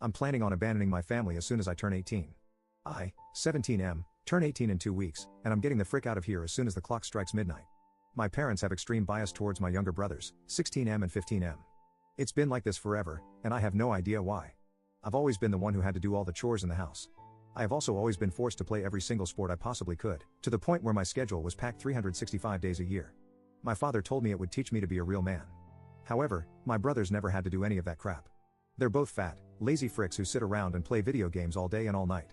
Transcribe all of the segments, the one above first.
I'm planning on abandoning my family as soon as I turn 18. 17M, turn 18 in 2 weeks, and I'm getting the frick out of here as soon as the clock strikes midnight. My parents have extreme bias towards my younger brothers, 16M and 15M. It's been like this forever, and I have no idea why. I've always been the one who had to do all the chores in the house. I have also always been forced to play every single sport I possibly could, to the point where my schedule was packed 365 days a year. My father told me it would teach me to be a real man. However, my brothers never had to do any of that crap. They're both fat, lazy fricks who sit around and play video games all day and all night.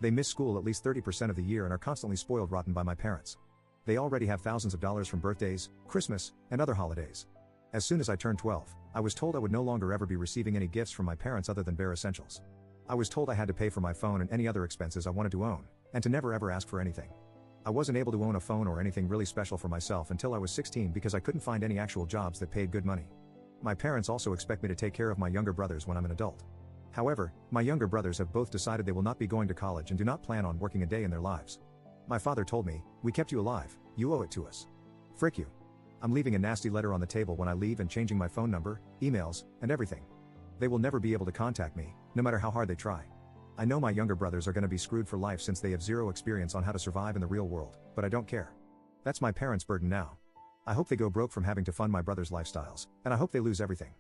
They miss school at least 30% of the year and are constantly spoiled rotten by my parents. They already have thousands of dollars from birthdays, Christmas, and other holidays. As soon as I turned 12, I was told I would no longer ever be receiving any gifts from my parents other than bare essentials. I was told I had to pay for my phone and any other expenses I wanted to own, and to never ever ask for anything. I wasn't able to own a phone or anything really special for myself until I was 16 because I couldn't find any actual jobs that paid good money. My parents also expect me to take care of my younger brothers when I'm an adult. However, my younger brothers have both decided they will not be going to college and do not plan on working a day in their lives. My father told me, "We kept you alive, you owe it to us. Frick you. I'm leaving a nasty letter on the table when I leave and changing my phone number, emails, and everything. They will never be able to contact me, no matter how hard they try. I know my younger brothers are going to be screwed for life since they have zero experience on how to survive in the real world, but I don't care. That's my parents' burden now. I hope they go broke from having to fund my brothers' lifestyles, and I hope they lose everything.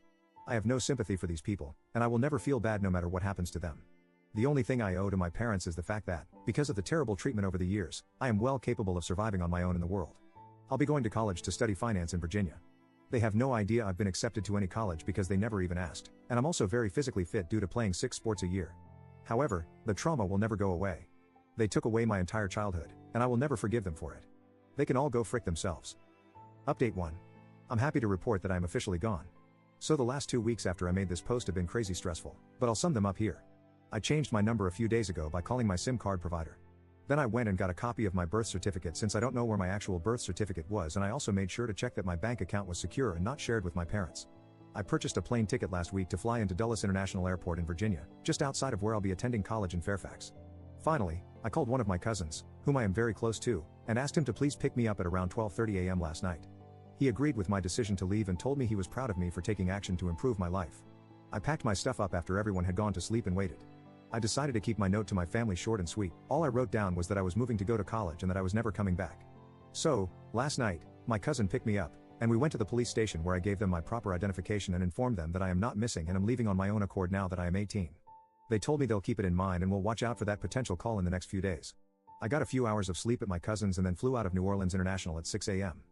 I have no sympathy for these people, and I will never feel bad no matter what happens to them. The only thing I owe to my parents is the fact that, because of the terrible treatment over the years, I am well capable of surviving on my own in the world. I'll be going to college to study finance in Virginia. They have no idea I've been accepted to any college because they never even asked, and I'm also very physically fit due to playing 6 sports a year. However, the trauma will never go away. They took away my entire childhood, and I will never forgive them for it. They can all go frick themselves. Update 1. I'm happy to report that I am officially gone. So the last 2 weeks after I made this post have been crazy stressful, but I'll sum them up here. I changed my number a few days ago by calling my SIM card provider. Then I went and got a copy of my birth certificate since I don't know where my actual birth certificate was, and I also made sure to check that my bank account was secure and not shared with my parents. I purchased a plane ticket last week to fly into Dulles International Airport in Virginia, just outside of where I'll be attending college in Fairfax. Finally, I called one of my cousins, whom I am very close to, and asked him to please pick me up at around 12:30 a.m. last night. He agreed with my decision to leave and told me he was proud of me for taking action to improve my life. I packed my stuff up after everyone had gone to sleep and waited. I decided to keep my note to my family short and sweet. All I wrote down was that I was moving to go to college and that I was never coming back. So, last night, my cousin picked me up, and we went to the police station where I gave them my proper identification and informed them that I am not missing and am leaving on my own accord now that I am 18. They told me they'll keep it in mind and will watch out for that potential call in the next few days. I got a few hours of sleep at my cousin's and then flew out of New Orleans International at 6 a.m.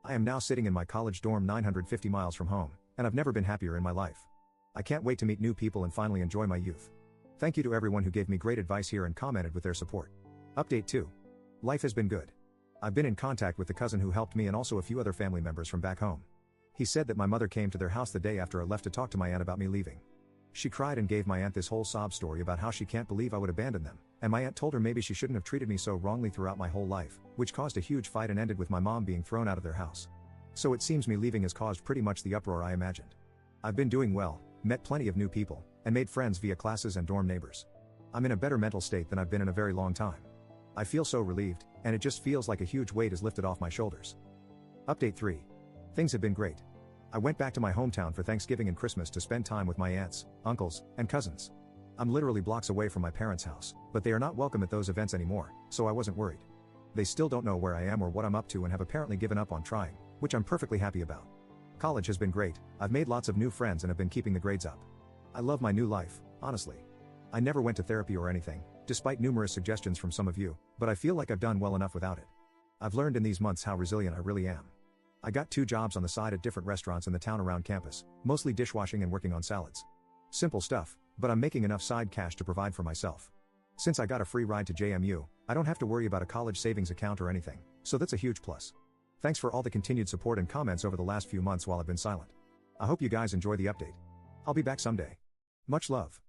I am now sitting in my college dorm 950 miles from home, and I've never been happier in my life. I can't wait to meet new people and finally enjoy my youth. Thank you to everyone who gave me great advice here and commented with their support. Update 2. Life has been good. I've been in contact with the cousin who helped me and also a few other family members from back home. He said that my mother came to their house the day after I left to talk to my aunt about me leaving. She cried and gave my aunt this whole sob story about how she can't believe I would abandon them, and my aunt told her maybe she shouldn't have treated me so wrongly throughout my whole life, which caused a huge fight and ended with my mom being thrown out of their house. So it seems me leaving has caused pretty much the uproar I imagined. I've been doing well, met plenty of new people, and made friends via classes and dorm neighbors. I'm in a better mental state than I've been in a very long time. I feel so relieved, and it just feels like a huge weight is lifted off my shoulders. Update 3. Things have been great. I went back to my hometown for Thanksgiving and Christmas to spend time with my aunts, uncles, and cousins. I'm literally blocks away from my parents' house, but they are not welcome at those events anymore, so I wasn't worried. They still don't know where I am or what I'm up to and have apparently given up on trying, which I'm perfectly happy about. College has been great, I've made lots of new friends and have been keeping the grades up. I love my new life, honestly. I never went to therapy or anything, despite numerous suggestions from some of you, but I feel like I've done well enough without it. I've learned in these months how resilient I really am. I got 2 jobs on the side at different restaurants in the town around campus, mostly dishwashing and working on salads. Simple stuff, but I'm making enough side cash to provide for myself. Since I got a free ride to JMU, I don't have to worry about a college savings account or anything, so that's a huge plus. Thanks for all the continued support and comments over the last few months while I've been silent. I hope you guys enjoy the update. I'll be back someday. Much love.